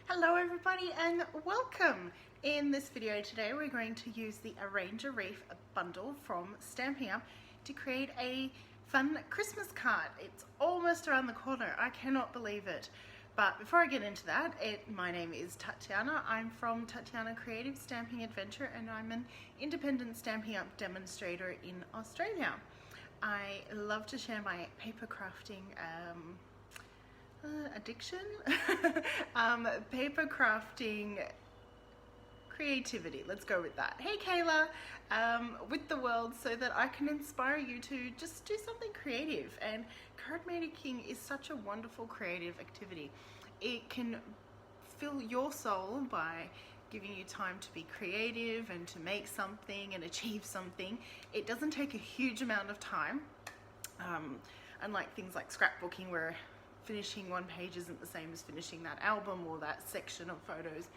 Hello everybody and welcome! In this video today we're going to use the Arrange a Wreath bundle from Stampin' Up to create a fun Christmas card. It's almost around the corner, I cannot believe it. But before I get into that, my name is Tatiana. I'm from Tatiana Creative Stamping Adventure and I'm an independent Stampin' Up demonstrator in Australia. I love to share my paper crafting addiction, paper crafting creativity, let's go with that. Hey Kayla, with the world so that I can inspire you to just do something creative. And card making is such a wonderful creative activity. It can fill your soul by giving you time to be creative and to make something and achieve something. It doesn't take a huge amount of time, unlike things like scrapbooking where finishing one page isn't the same as finishing that album or that section of photos.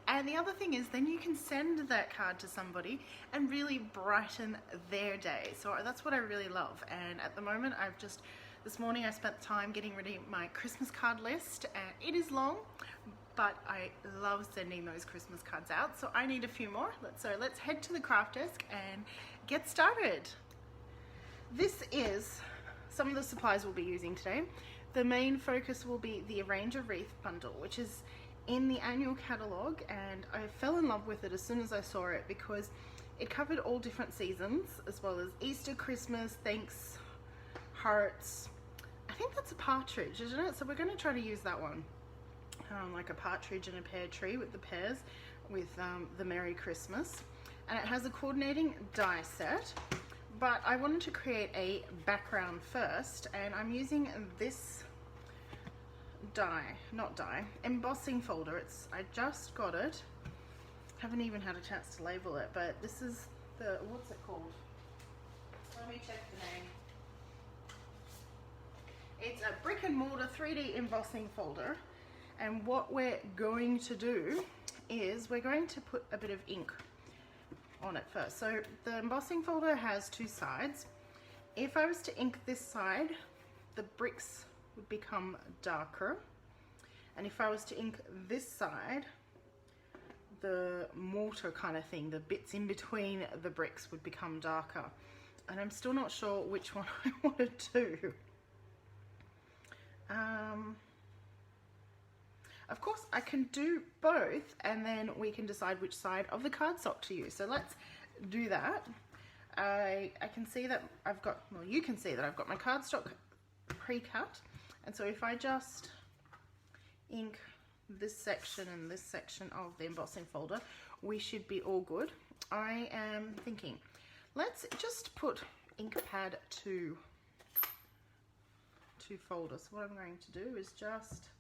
And the other thing is then you can send that card to somebody and really brighten their day. So that's what I really love. And at the moment this morning I spent time getting ready my Christmas card list, and it is long, but I love sending those Christmas cards out. So I need a few more. So let's head to the craft desk and get started. This is some of the supplies we'll be using today. The main focus will be the Arrange a Wreath bundle, which is in the annual catalogue, and I fell in love with it as soon as I saw it because it covered all different seasons, as well as Easter, Christmas, thanks, hearts. I think that's a partridge, isn't it? So we're going to try to use that one, like a partridge and a pear tree with the pears, with the Merry Christmas. And it has a coordinating die set. But I wanted to create a background first, and I'm using this embossing folder. I just got it. Haven't even had a chance to label it, but this is what's it called? Let me check the name. It's a brick and mortar 3D embossing folder, and what we're going to do is we're going to put a bit of ink on it first. So the embossing folder has two sides. If I was to ink this side, the bricks would become darker, and if I was to ink this side, the mortar kind of thing, the bits in between the bricks would become darker. And I'm still not sure which one I want to do. Of course, I can do both, and then we can decide which side of the cardstock to use. So let's do that. I can see that I've got, well, you can see that I've got my cardstock pre-cut. And so if I just ink this section and this section of the embossing folder, we should be all good. I am thinking, let's just put ink pad to folders. So what I'm going to do is just,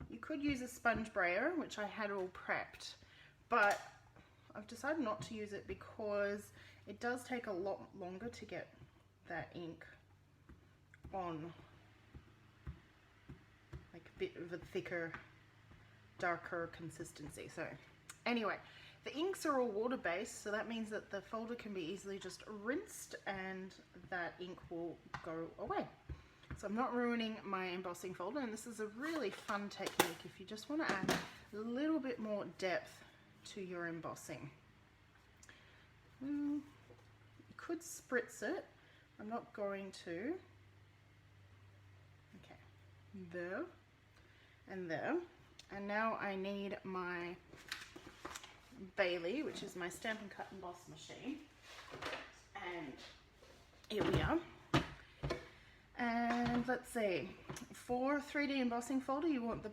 you could use a sponge brayer, which I had all prepped, but I've decided not to use it because it does take a lot longer to get that ink on, like a bit of a thicker, darker consistency. So anyway, the inks are all water-based, so that means that the folder can be easily just rinsed and that ink will go away. So I'm not ruining my embossing folder, and this is a really fun technique if you just want to add a little bit more depth to your embossing. You could spritz it. I'm not going to. Okay, there and there. And now I need my Bailey, which is my Stampin' Cut Emboss machine. And here we are. And let's see, for 3D embossing folder, you want the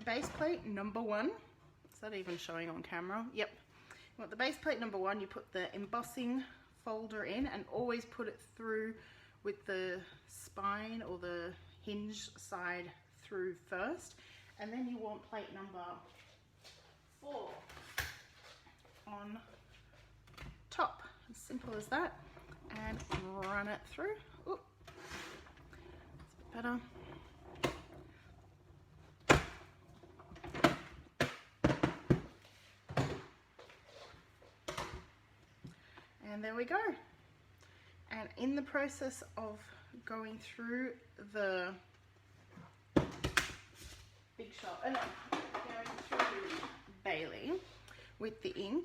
base plate number 1. Is that even showing on camera? Yep. You want the base plate number 1. You put the embossing folder in, and always put it through with the spine or the hinge side through first. And then you want plate number 4 on top. As simple as that. And run it through. Ooh. Better. And there we go. And in the process of going through the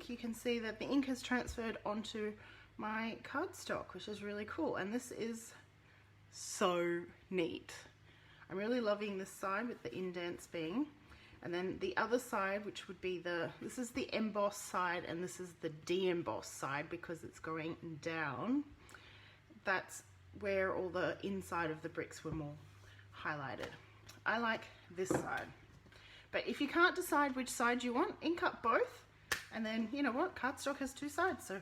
you can see that the ink has transferred onto my cardstock, which is really cool. And this is so neat. I'm really loving this side with the indents being, and then the other side, which would be this is the emboss side and this is the de-emboss side because it's going down. That's where all the inside of the bricks were more highlighted. I like this side. But if you can't decide which side you want, ink up both, and then you know what, cardstock has two sides, so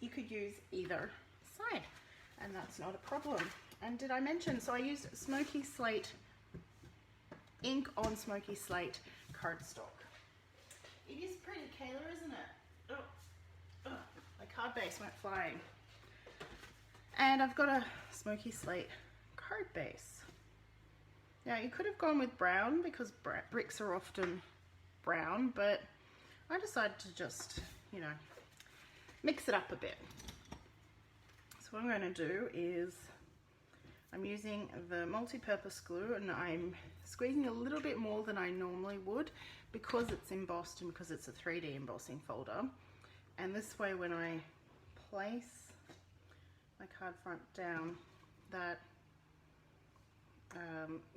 you could use either side, and that's not a problem. And did I mention, so I used Smoky Slate ink on Smoky Slate cardstock. It is pretty, Kayla, isn't it? Oh, my card base went flying. And I've got a Smoky Slate card base. Now you could have gone with brown because bricks are often brown, but I decided to just, you know, mix it up a bit. So what I'm going to do is I'm using the multi-purpose glue and I'm squeezing a little bit more than I normally would because it's embossed and because it's a 3D embossing folder. And this way when I place my card front down, that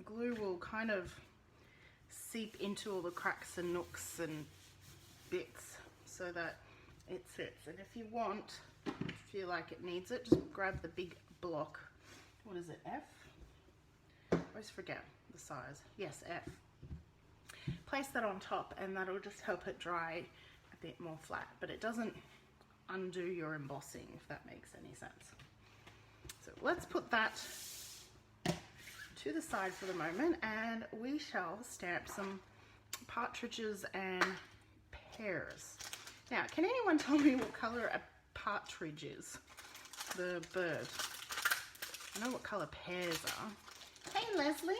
glue will kind of seep into all the cracks and nooks and bits so that it sits. And if you want, if you like it needs it, just grab the big block. What is it, F? I always forget the size. Yes, F. Place that on top and that'll just help it dry a bit more flat, but it doesn't undo your embossing, if that makes any sense. So let's put that to the side for the moment and we shall stamp some partridges and pears. Now, can anyone tell me what color a partridge is? The bird. I know what color pears are. Hey Leslie,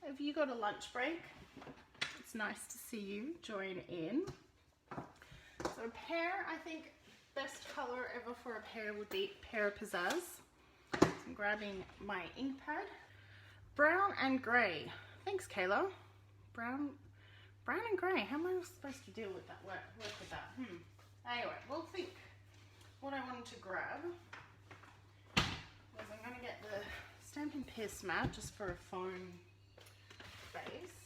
have you got a lunch break? It's nice to see you join in. So pear, I think best color ever for a pear would be Pear Pizzazz. So I'm grabbing my ink pad. Brown and grey. Thanks, Kayla. Brown and grey. How am I supposed to deal with that? Work with that. Anyway, we'll think. What I wanted to grab was I'm going to get the Stampin' Pierce mat just for a foam base.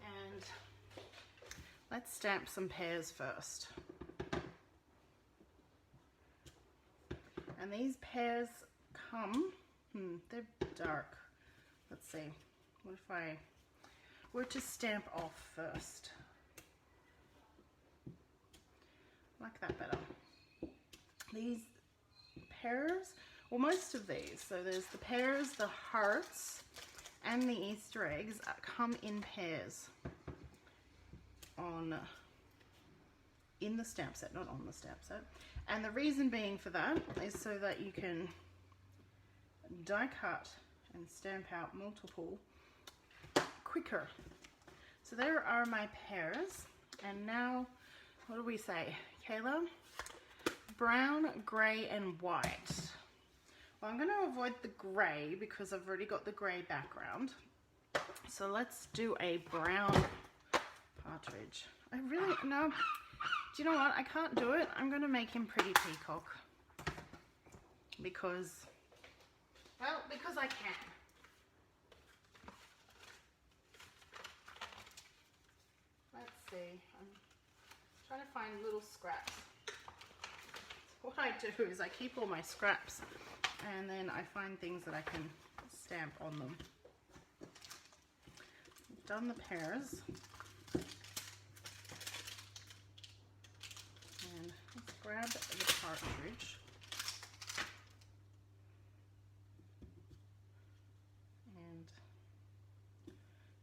And let's stamp some pears first. And these pears come, they're dark. Let's see, what if I were to stamp off first? I like that better. These pears, well most of these, so there's the pears, the hearts, and the Easter eggs come in pairs in the stamp set, not on the stamp set. And the reason being for that is so that you can die cut and stamp out multiple quicker. So there are my pears, and now what do we say, Kayla? Brown, grey and white. Well, I'm going to avoid the grey because I've already got the grey background, so let's do a brown partridge. I really, no, do you know what, I can't do it. I'm going to make him Pretty Peacock because I can. Let's see, I'm trying to find little scraps. What I do is I keep all my scraps and then I find things that I can stamp on them. I've done the pears. And let's grab the partridge. And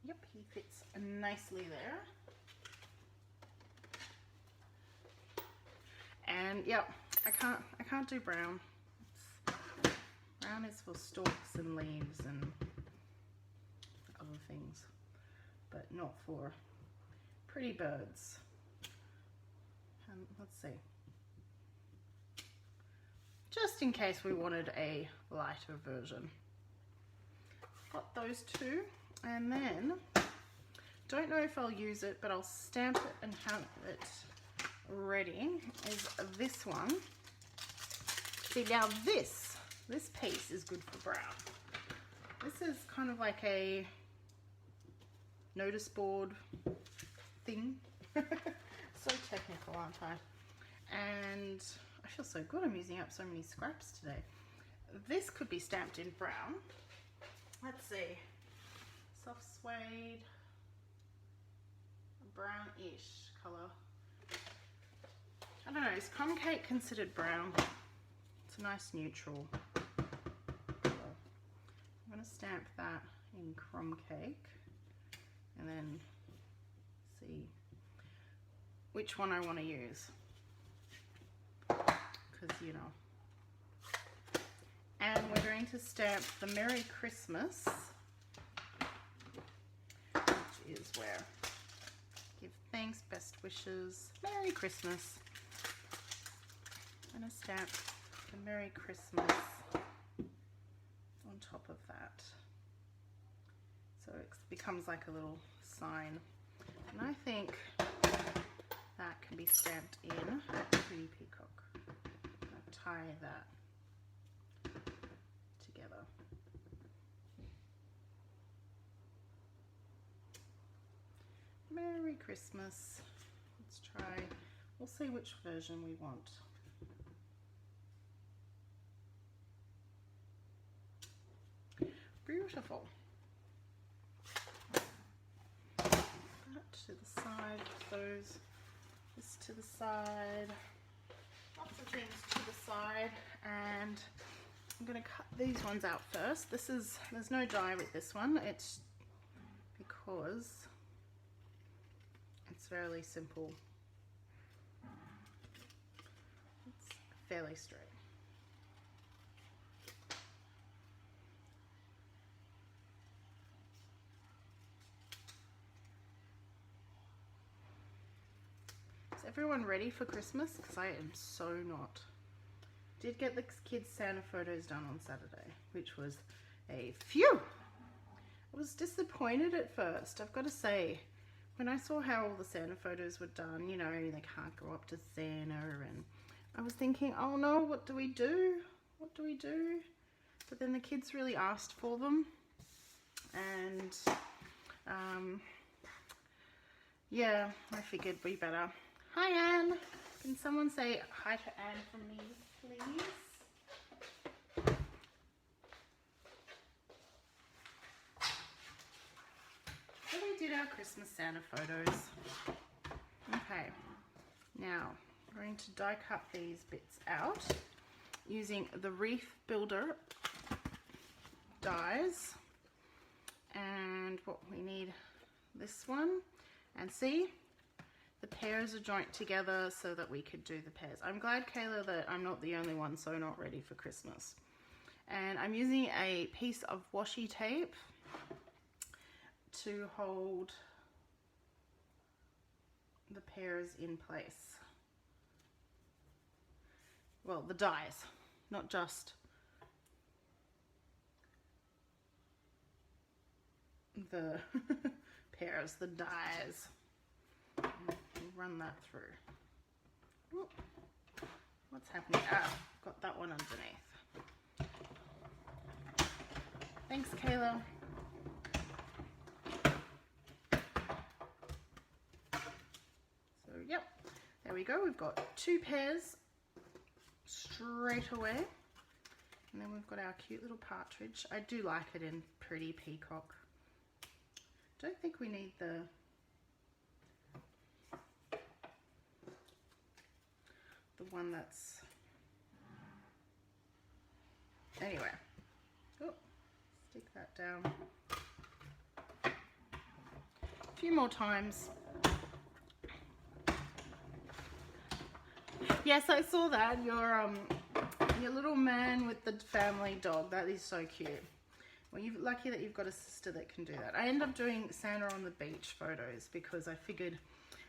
yep, he fits nicely there. And yep, I can't do brown. Brown is for stalks and leaves and other things, but not for pretty birds. Let's see. Just in case we wanted a lighter version. Got those two, and then don't know if I'll use it, but I'll stamp it and have it ready, is this one. See, now this piece is good for brown. This is kind of like a notice board thing. So technical, aren't I? And I feel so good. I'm using up so many scraps today. This could be stamped in brown. Let's see. Soft suede, brownish color. I don't know, is crumb cake considered brown? It's a nice neutral color. I'm going to stamp that in crumb cake and then see which one I want to use, because you know. And we're going to stamp the Merry Christmas, which is where give thanks, best wishes, Merry Christmas. I'm going to stamp the Merry Christmas on top of that, so it becomes like a little sign. And I think that can be stamped in Pretty Peacock. I'll tie that together. Merry Christmas. Let's try, we'll see which version we want. Beautiful. That to the side, this to the side, lots of things to the side, and I'm going to cut these ones out first. There's no die with this one, it's because it's fairly simple. It's fairly straight. Is everyone ready for Christmas? Because I am so not. Did get the kids' Santa photos done on Saturday, which was a phew. I was disappointed at first, I've got to say. When I saw how all the Santa photos were done, you know, they can't go up to Santa, and I was thinking, oh no, what do we do? What do we do? But then the kids really asked for them, and yeah, I figured we better. Hi Anne, can someone say hi to Anne from me, please? So we did our Christmas Santa photos. Okay, now I'm going to die cut these bits out using the Wreath Builder dies, and what we need, this one, and see, the pears are joined together so that we could do the pears. I'm glad, Kayla, that I'm not the only one so not ready for Christmas. And I'm using a piece of washi tape to hold the pears in place. Well, the dies, not just the pears, the dies. Run that through. Ooh, what's happening? Ah, got that one underneath. Thanks, Kayla. So, yep, there we go. We've got 2 pairs straight away. And then we've got our cute little partridge. I do like it in Pretty Peacock. Don't think we need the one that's, anyway, oh, stick that down a few more times. Yes, I saw that, your little man with the family dog, that is so cute. Well, you're lucky that you've got a sister that can do that. I end up doing Santa on the beach photos because I figured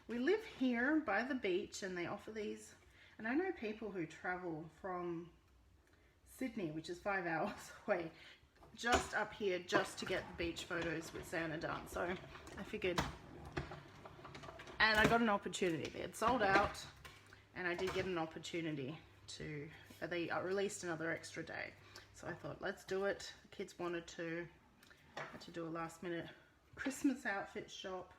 we live here by the beach and they offer these. And I know people who travel from Sydney, which is 5 hours away, just up here just to get the beach photos with Santa done. So I figured And I got an opportunity. They had sold out, and I did get an opportunity to, they released another extra day. So I thought, let's do it. The kids wanted to. I had to do a last minute Christmas outfit shop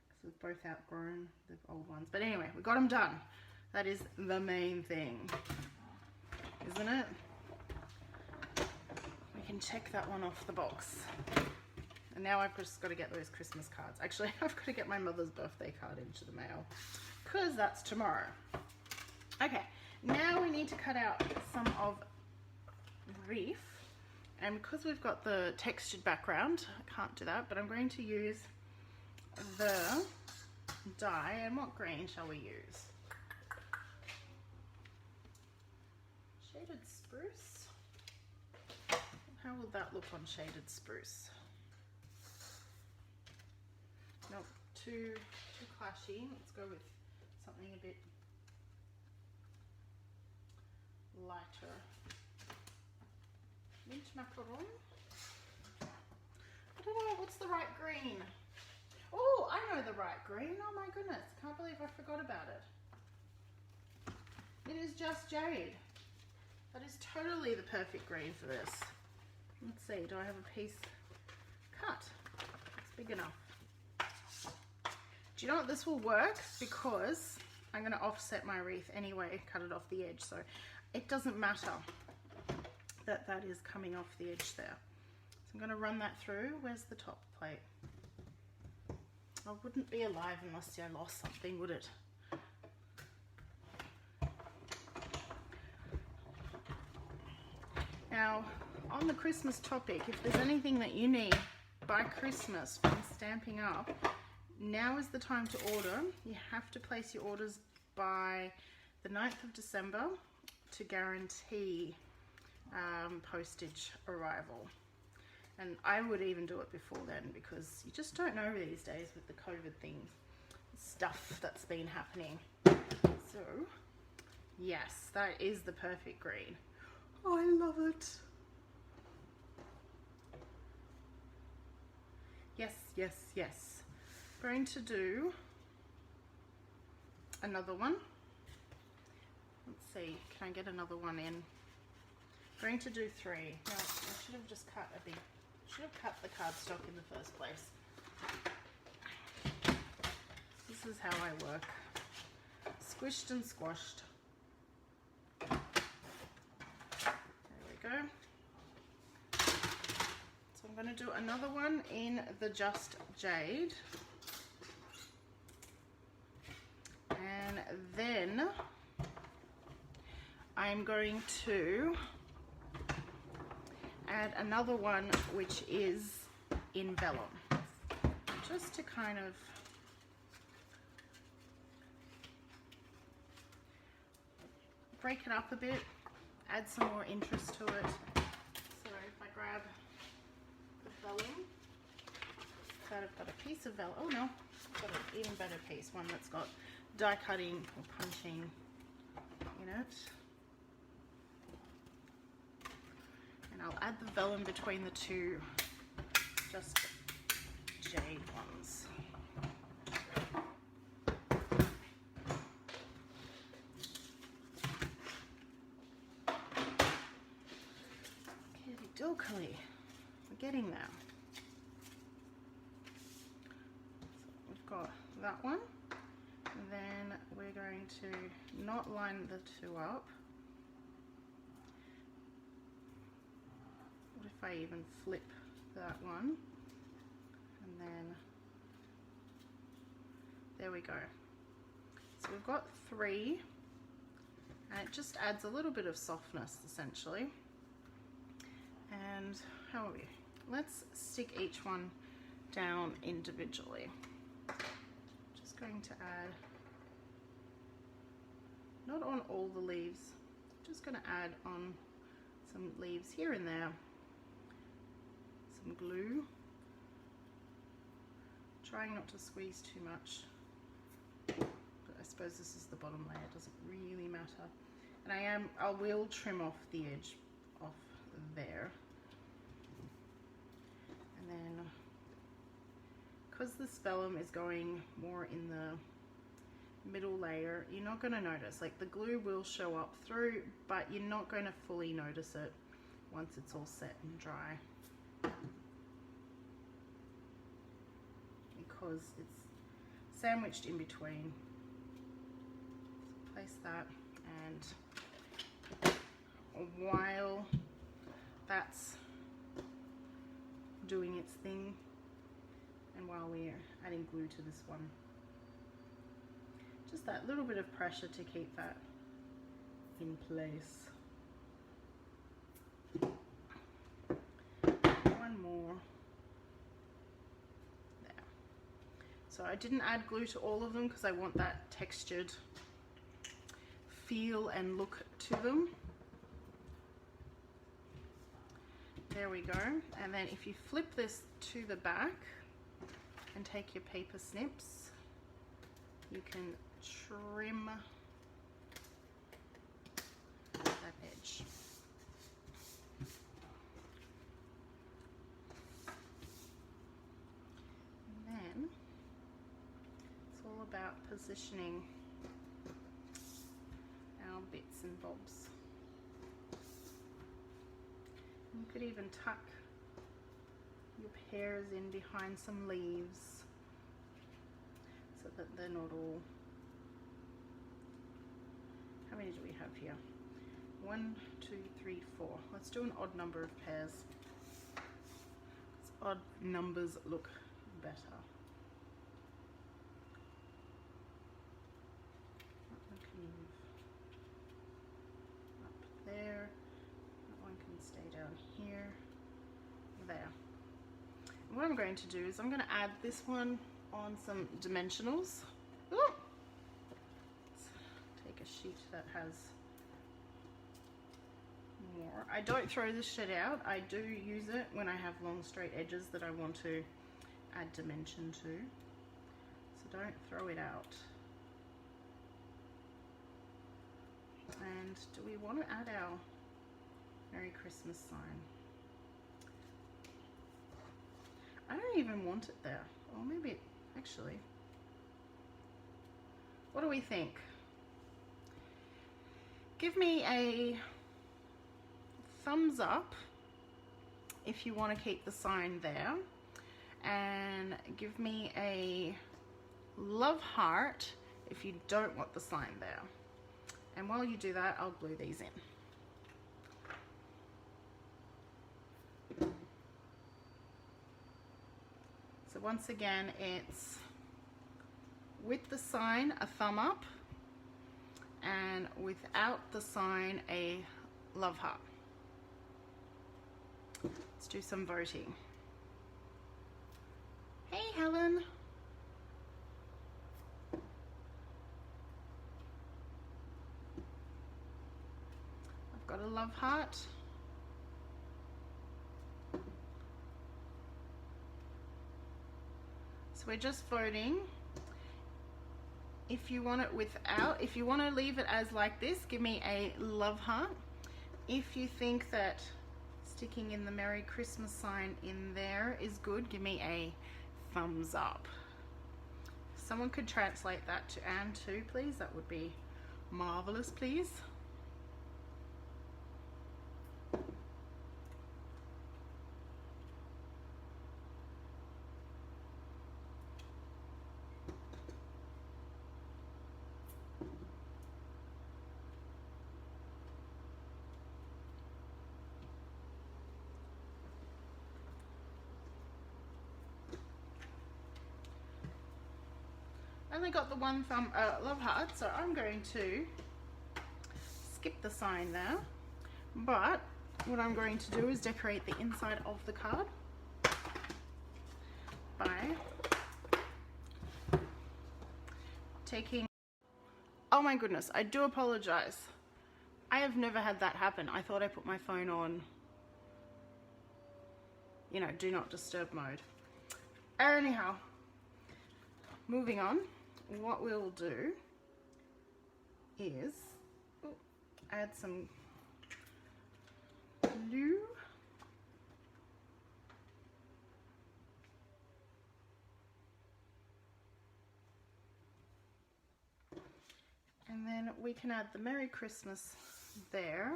because we've both outgrown the old ones. But anyway, we got them done. That is the main thing, isn't it? We can check that one off the box. And now I've just got to get those Christmas cards. Actually, I've got to get my mother's birthday card into the mail because that's tomorrow. Okay, now we need to cut out some of Wreath. And because we've got the textured background, I can't do that, but I'm going to use the dye. And what green shall we use? Shaded spruce. How will that look on shaded spruce? Nope, too clashy. Let's go with something a bit lighter. Mint macaron. I don't know, what's the right green? Oh, I know the right green. Oh my goodness, can't believe I forgot about it. It is just jade. That is totally the perfect green for this. Let's see, do I have a piece cut? It's big enough. Do you know what, this will work because I'm going to offset my wreath anyway, cut it off the edge, so it doesn't matter that that is coming off the edge there. So I'm going to run that through. Where's the top plate? I wouldn't be alive unless I lost something, would it? Now, on the Christmas topic, if there's anything that you need by Christmas from Stampin' Up, now is the time to order. You have to place your orders by the 9th of December to guarantee postage arrival. And I would even do it before then because you just don't know these days with the COVID stuff that's been happening. So, yes, that is the perfect green. Oh, I love it. Yes, yes, yes. Going to do another one. Let's see, can I get another one in? Going to do 3. No, I should have just cut should have cut the cardstock in the first place. This is how I work. Squished and squashed. There we go. So I'm going to do another one in the Just Jade. And then I'm going to add another one which is in vellum, just to kind of break it up a bit, add some more interest to it. So if I grab the vellum, so I've got a piece of vellum. Oh no, I've got an even better piece, one that's got die cutting or punching in it. And I'll add the vellum between the two Just Jade ones. Kitty-dokily, we're getting there. So we've got that one, and then we're going to not line the two up. What if I even flip that one? And then there we go. So we've got 3, and it just adds a little bit of softness essentially. And how are we? Let's stick each one down individually. Just going to add, not on all the leaves, just going to add on some leaves here and there. Some glue. Trying not to squeeze too much, but I suppose this is the bottom layer, it doesn't really matter. And I will trim off the edge off there. And then, because this vellum is going more in the middle layer, you're not going to notice. Like the glue will show up through, but you're not going to fully notice it once it's all set and dry, because it's sandwiched in between. So place that, and while that's doing its thing, and while we're adding glue to this one, just that little bit of pressure to keep that in place. One more. There. So I didn't add glue to all of them because I want that textured feel and look to them. There we go. And then if you flip this to the back and take your paper snips, you can trim that edge. And then it's all about positioning our bits and bobs. You could even tuck your pears in behind some leaves so that they're not all... How many do we have here? 1, 2, 3, 4. Let's do an odd number of pears. Odd numbers look better. That one can move up there. That one can stay down here. There. And what I'm going to do is I'm going to add this one on some dimensionals. Ooh. Take a sheet that has more. I don't throw this shit out. I do use it when I have long straight edges that I want to add dimension to. So don't throw it out. And do we want to add our Merry Christmas sign? I don't even want it there. Or maybe, actually. What do we think? Give me a thumbs up if you want to keep the sign there, and give me a love heart if you don't want the sign there. And while you do that, I'll glue these in. So once again, it's with the sign a thumb up, and without the sign a love heart. Let's do some voting. Hey Helen. I've got a love heart. So we're just voting. If you want it without, if you want to leave it as like this, give me a love heart. If you think that sticking in the Merry Christmas sign in there is good, give me a thumbs up. If someone could translate that to Anne too, please, that would be marvelous, please. I only got the one love heart, so I'm going to skip the sign there. But what I'm going to do is decorate the inside of the card by taking... Oh my goodness, I do apologize. I have never had that happen. I thought I put my phone on, you know, do not disturb mode. Anyhow, moving on. What we'll do is add some glue. And then we can add the Merry Christmas there.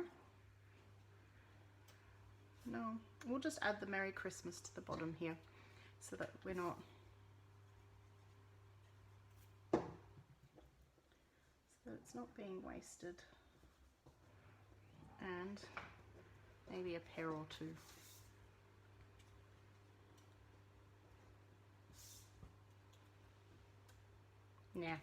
No, we'll just add the Merry Christmas to the bottom here so that we're not, so that it's not being wasted. And maybe a pair or two. Yeah.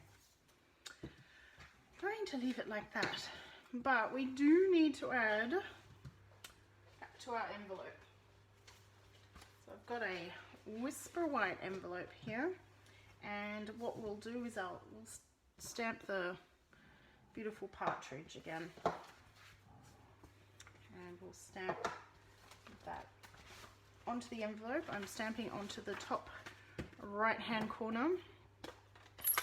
I'm going to leave it like that, but we do need to add to our envelope. So I've got a Whisper White envelope here, and what we'll do is we'll stamp the beautiful Patridge again, and we'll stamp that onto the envelope. I'm stamping onto the top right hand corner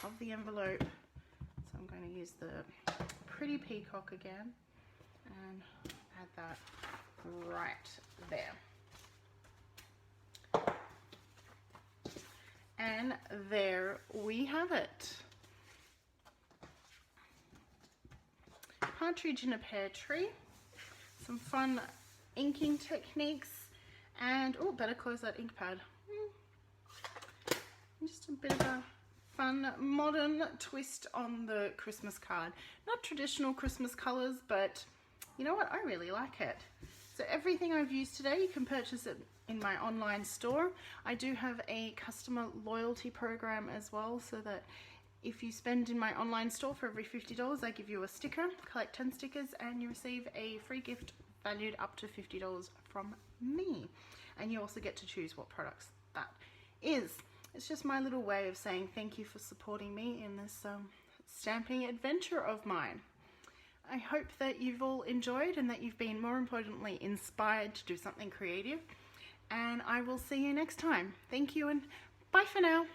of the envelope. So I'm going to use the pretty peacock again and add that right there. And there we have it. Partridge in a pear tree. Some fun inking techniques, and oh, better close that ink pad. Just a bit of a fun modern twist on the Christmas card. Not traditional Christmas colors, but you know what, I really like it. So everything I've used today, you can purchase it in my online store. I do have a customer loyalty program as well, so that if you spend in my online store for every $50, I give you a sticker, collect 10 stickers, and you receive a free gift valued up to $50 from me. And you also get to choose what products that is. It's just my little way of saying thank you for supporting me in this stamping adventure of mine. I hope that you've all enjoyed and that you've been, more importantly, inspired to do something creative. And I will see you next time. Thank you and bye for now.